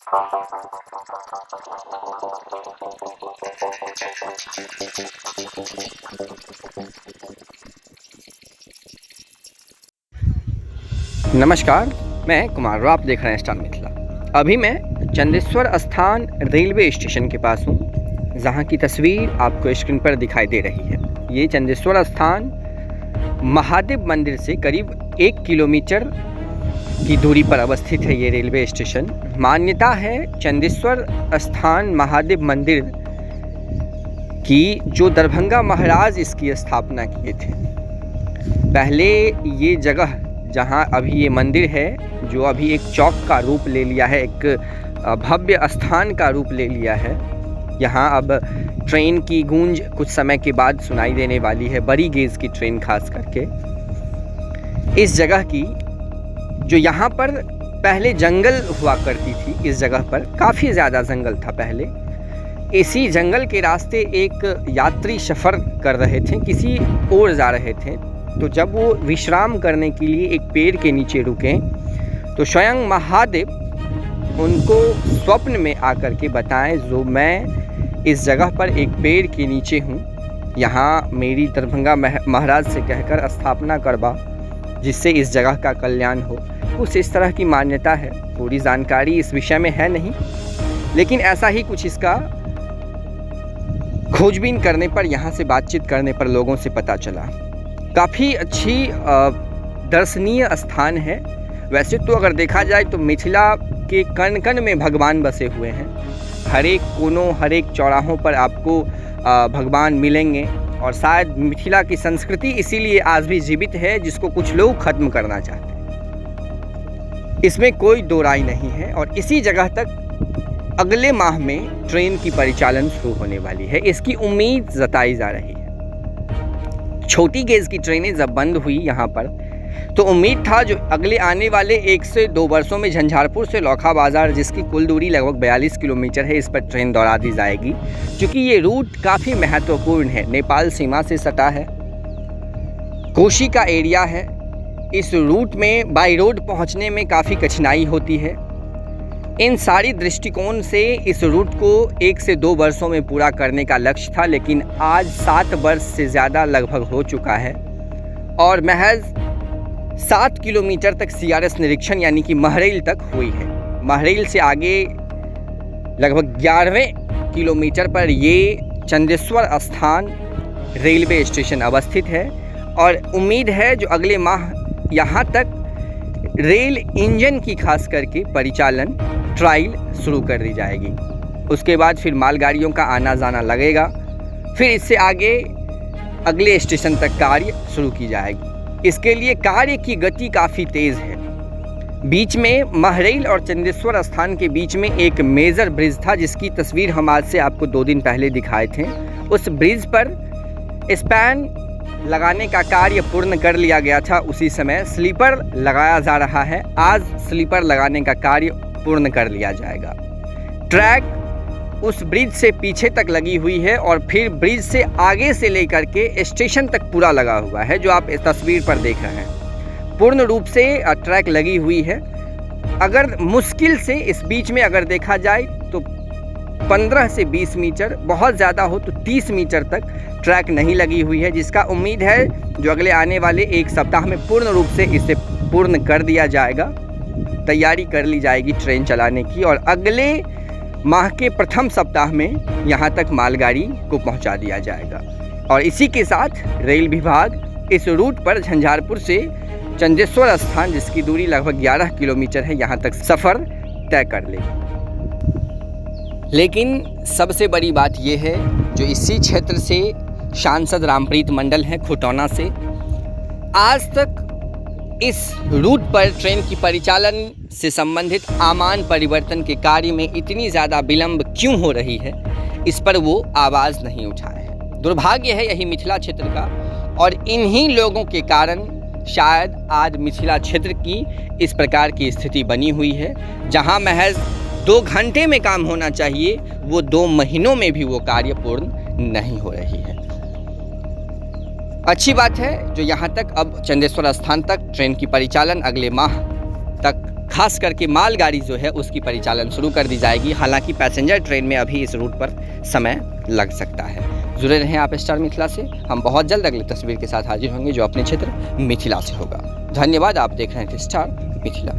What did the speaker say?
नमस्कार, मैं कुमार राव, आप देख रहे हैं स्टार मिथिला। अभी मैं चंदेश्वर स्थान रेलवे स्टेशन के पास हूँ, जहाँ की तस्वीर आपको स्क्रीन पर दिखाई दे रही है। ये चंदेश्वर स्थान महादेव मंदिर से करीब 1 किलोमीटर की दूरी पर अवस्थित है। ये रेलवे स्टेशन, मान्यता है चंदेश्वर स्थान महादेव मंदिर की, जो दरभंगा महाराज इसकी स्थापना किए थे। पहले ये जगह जहाँ अभी ये मंदिर है, जो अभी एक चौक का रूप ले लिया है, एक भव्य स्थान का रूप ले लिया है, यहाँ अब ट्रेन की गूंज कुछ समय के बाद सुनाई देने वाली है, बड़ी गेज की ट्रेन खास करके। इस जगह की, जो यहाँ पर पहले जंगल हुआ करती थी, इस जगह पर काफ़ी ज़्यादा जंगल था पहले। इसी जंगल के रास्ते एक यात्री सफ़र कर रहे थे, किसी ओर जा रहे थे। तो जब वो विश्राम करने के लिए एक पेड़ के नीचे रुके, तो स्वयं महादेव उनको स्वप्न में आकर के बताएं, जो मैं इस जगह पर एक पेड़ के नीचे हूँ, यहाँ मेरी दरभंगा महाराज से कहकर स्थापना करवा, जिससे इस जगह का कल्याण हो। कुछ इस तरह की मान्यता है, पूरी जानकारी इस विषय में है नहीं, लेकिन ऐसा ही कुछ इसका खोजबीन करने पर, यहाँ से बातचीत करने पर लोगों से पता चला। काफ़ी अच्छी दर्शनीय स्थान है। वैसे तो अगर देखा जाए तो मिथिला के कण कण में भगवान बसे हुए हैं। हर एक कोनों, हर एक चौराहों पर आपको भगवान मिलेंगे, और शायद मिथिला की संस्कृति इसीलिए आज भी जीवित है, जिसको कुछ लोग ख़त्म करना चाहते हैं। इसमें कोई दो राय नहीं है। और इसी जगह तक अगले माह में ट्रेन की परिचालन शुरू होने वाली है, इसकी उम्मीद जताई जा रही है। छोटी गेज की ट्रेनें जब बंद हुई यहाँ पर, तो उम्मीद था जो अगले आने वाले 1 से 2 वर्षों में झंझारपुर से लौखा बाज़ार, जिसकी कुल दूरी लगभग 42 किलोमीटर है, इस पर ट्रेन दौड़ा दी जाएगी, क्योंकि ये रूट काफ़ी महत्वपूर्ण है। नेपाल सीमा से सटा है, कोशी का एरिया है। इस रूट में बाई रोड पहुँचने में काफ़ी कठिनाई होती है। इन सारी दृष्टिकोण से इस रूट को 1 से 2 वर्षों में पूरा करने का लक्ष्य था, लेकिन आज 7 वर्ष से ज़्यादा लगभग हो चुका है, और महज 7 किलोमीटर तक CRS निरीक्षण यानी कि महरैल तक हुई है। महरैल से आगे लगभग 11वें किलोमीटर पर ये चंदेश्वर स्थान रेलवे स्टेशन अवस्थित है, और उम्मीद है जो अगले माह यहाँ तक रेल इंजन की खास करके परिचालन ट्रायल शुरू कर दी जाएगी। उसके बाद फिर मालगाड़ियों का आना जाना लगेगा, फिर इससे आगे अगले स्टेशन तक कार्य शुरू की जाएगी। इसके लिए कार्य की गति काफ़ी तेज़ है। बीच में महरैल और चंदेश्वर स्थान के बीच में एक मेजर ब्रिज था, जिसकी तस्वीर हम आज से आपको 2 दिन पहले दिखाए थे। उस ब्रिज पर स्पैन लगाने का कार्य पूर्ण कर लिया गया था। उसी समय स्लीपर लगाया जा रहा है। आज स्लीपर लगाने का कार्य पूर्ण कर लिया जाएगा। ट्रैक उस ब्रिज से पीछे तक लगी हुई है, और फिर ब्रिज से आगे से लेकर के स्टेशन तक पूरा लगा हुआ है, जो आप इस तस्वीर पर देख रहे हैं। पूर्ण रूप से ट्रैक लगी हुई है। अगर मुश्किल से इस बीच में अगर देखा जाए तो 15 से 20 मीटर, बहुत ज़्यादा हो तो 30 मीटर तक ट्रैक नहीं लगी हुई है, जिसका उम्मीद है जो अगले आने वाले 1 सप्ताह में पूर्ण रूप से इसे पूर्ण कर दिया जाएगा। तैयारी कर ली जाएगी ट्रेन चलाने की, और अगले माह के प्रथम सप्ताह में यहाँ तक मालगाड़ी को पहुँचा दिया जाएगा। और इसी के साथ रेल विभाग इस रूट पर झंझारपुर से चंदेश्वर स्थान, जिसकी दूरी लगभग 11 किलोमीटर है, यहाँ तक सफ़र तय कर लेगी। लेकिन सबसे बड़ी बात यह है, जो इसी क्षेत्र से सांसद रामप्रीत मंडल हैं खुटौना से, आज तक इस रूट पर ट्रेन की परिचालन से संबंधित आमान परिवर्तन के कार्य में इतनी ज़्यादा विलंब क्यों हो रही है, इस पर वो आवाज़ नहीं उठाए हैं। दुर्भाग्य है यही मिथिला क्षेत्र का, और इन्हीं लोगों के कारण शायद आज मिथिला क्षेत्र की इस प्रकार की स्थिति बनी हुई है, जहां महज 2 घंटे में काम होना चाहिए, वो 2 महीनों में भी वो कार्य पूर्ण नहीं हो रही है। अच्छी बात है जो यहाँ तक अब चंदेश्वर स्थान तक ट्रेन की परिचालन अगले माह तक खास करके मालगाड़ी जो है उसकी परिचालन शुरू कर दी जाएगी। हालांकि पैसेंजर ट्रेन में अभी इस रूट पर समय लग सकता है। जुड़े रहें आप स्टार मिथिला से। हम बहुत जल्द अगली तस्वीर के साथ हाजिर होंगे जो अपने क्षेत्र मिथिला से होगा। धन्यवाद। आप देख रहे हैं स्टार मिथिला।